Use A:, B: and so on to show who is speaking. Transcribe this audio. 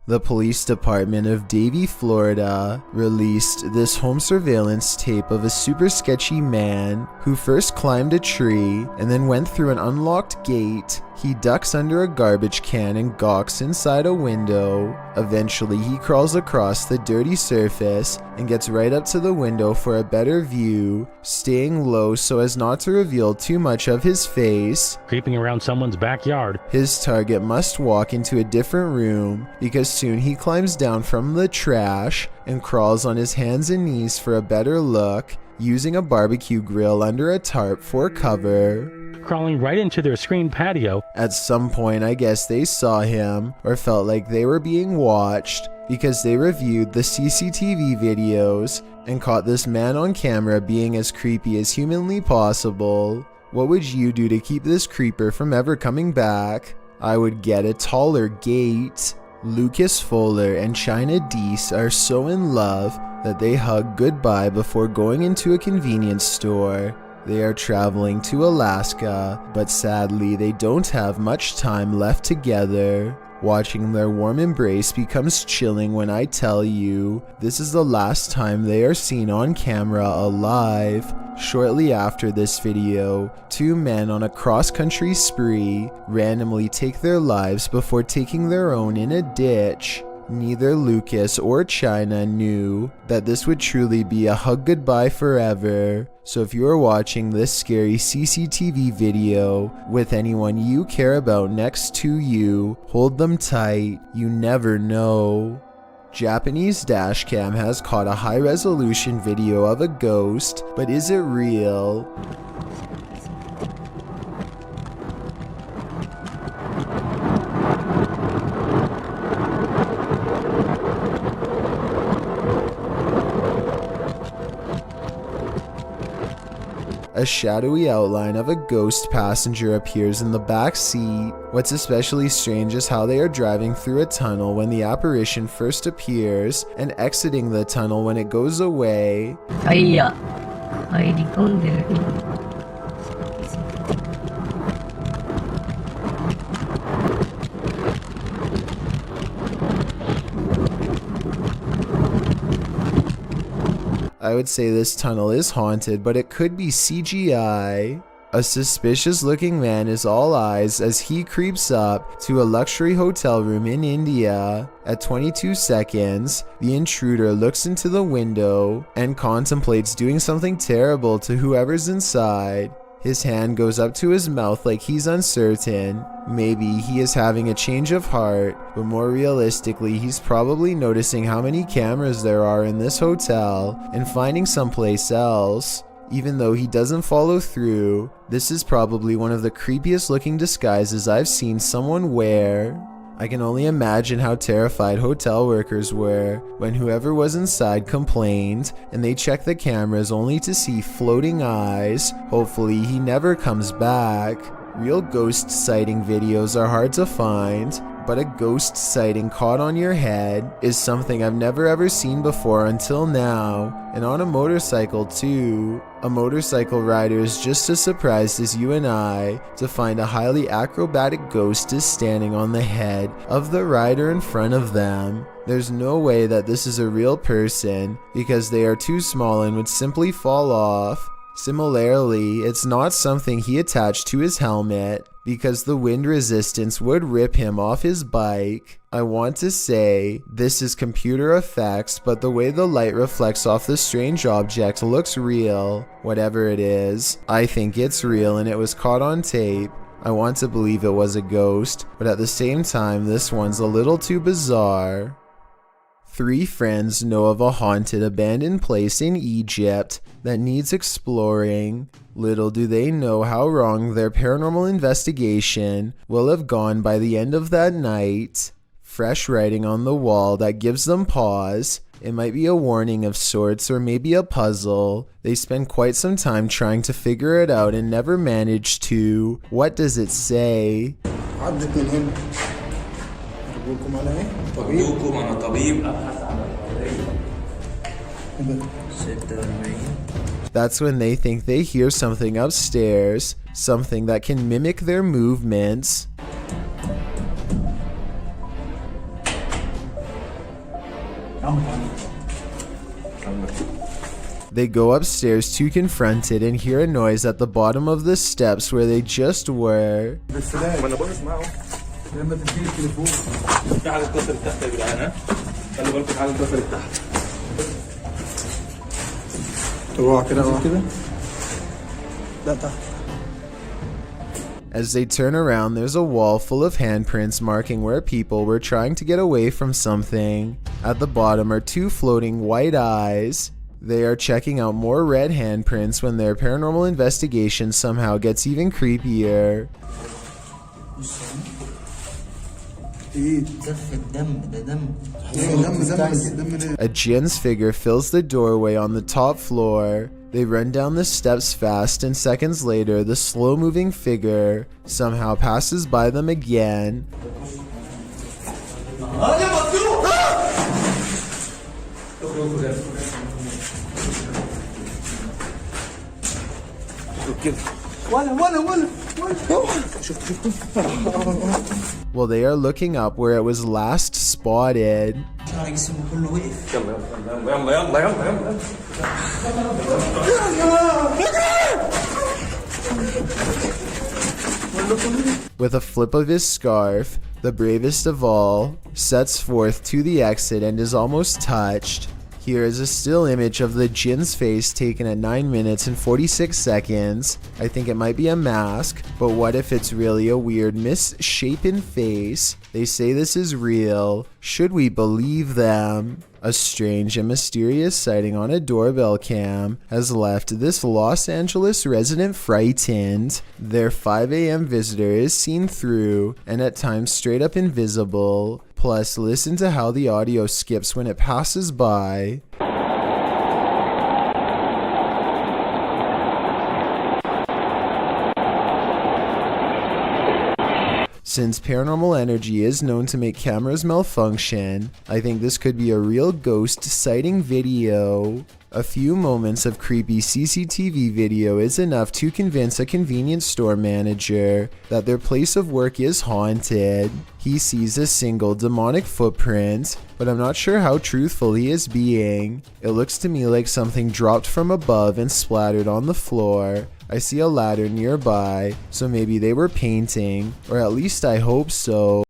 A: The police department of Davie, Florida, released this home surveillance tape of a super sketchy man who first climbed a tree and then went through an unlocked gate. He ducks under a garbage can and gawks inside a window. Eventually, he crawls across the dirty surface and gets right up to the window for a better view, staying low so as not to reveal too much of his face.
B: Creeping around someone's backyard.
A: His target must walk into a different room because soon he climbs down from the trash and crawls on his hands and knees for a better look, using a barbecue grill under a tarp for cover.
B: Crawling right into their screened patio.
A: At some point, I guess they saw him or felt like they were being watched because they reviewed the CCTV videos and caught this man on camera being as creepy as humanly possible. What would you do to keep this creeper from ever coming back? I would get a taller gate. Lucas Fuller and China Deese are so in love that they hug goodbye before going into a convenience store. They are traveling to Alaska, but sadly they don't have much time left together. Watching their warm embrace becomes chilling when I tell you this is the last time they are seen on camera alive. Shortly after this video, two men on a cross-country spree randomly take their lives before taking their own in a ditch. Neither Lucas or China knew that this would truly be a hug goodbye forever. So if you are watching this scary CCTV video with anyone you care about next to you, hold them tight, you never know. Japanese dashcam has caught a high-resolution video of a ghost, but is it real? A shadowy outline of a ghost passenger appears in the back seat. What's especially strange is how they are driving through a tunnel when the apparition first appears and exiting the tunnel when it goes away. I would say this tunnel is haunted, but it could be CGI. A suspicious looking man is all eyes as he creeps up to a luxury hotel room in India. At 22 seconds, the intruder looks into the window and contemplates doing something terrible to whoever's inside. His hand goes up to his mouth like he's uncertain. Maybe he is having a change of heart, but more realistically, he's probably noticing how many cameras there are in this hotel and finding someplace else. Even though he doesn't follow through, this is probably one of the creepiest looking disguises I've seen someone wear. I can only imagine how terrified hotel workers were when whoever was inside complained and they checked the cameras only to see floating eyes. Hopefully he never comes back. Real ghost sighting videos are hard to find, but a ghost sighting caught on your head is something I've never ever seen before until now, and on a motorcycle too. A motorcycle rider is just as surprised as you and I to find a highly acrobatic ghost is standing on the head of the rider in front of them. There's no way that this is a real person because they are too small and would simply fall off. Similarly, it's not something he attached to his helmet because the wind resistance would rip him off his bike. I want to say this is computer effects, but the way the light reflects off the strange object looks real. Whatever it is, I think it's real and it was caught on tape. I want to believe it was a ghost, but at the same time, this one's a little too bizarre. 3 friends know of a haunted abandoned place in Egypt that needs exploring. Little do they know how wrong their paranormal investigation will have gone by the end of that night. Fresh writing on the wall that gives them pause. It might be a warning of sorts or maybe a puzzle. They spend quite some time trying to figure it out and never manage to. What does it say? That's when they think they hear something upstairs, something that can mimic their movements. They go upstairs to confront it and hear a noise at the bottom of the steps where they just were. As they turn around, there's a wall full of handprints marking where people were trying to get away from something. At the bottom are two floating white eyes. They are checking out more red handprints when their paranormal investigation somehow gets even creepier. A jinn's figure fills the doorway on the top floor. They run down the steps fast, and seconds later, the slow-moving figure somehow passes by them again. Well, they are looking up where it was last spotted. With a flip of his scarf, the bravest of all sets forth to the exit and is almost touched. Here is a still image of the jinn's face taken at 9 minutes and 46 seconds. I think it might be a mask, but what if it's really a weird misshapen face? They say this is real. Should we believe them? A strange and mysterious sighting on a doorbell cam has left this Los Angeles resident frightened. Their 5 a.m. visitor is seen through and at times straight up invisible. Plus, listen to how the audio skips when it passes by. Since paranormal energy is known to make cameras malfunction, I think this could be a real ghost sighting video. A few moments of creepy CCTV video is enough to convince a convenience store manager that their place of work is haunted. He sees a single demonic footprint, but I'm not sure how truthful he is being. It looks to me like something dropped from above and splattered on the floor. I see a ladder nearby, so maybe they were painting, or at least I hope so.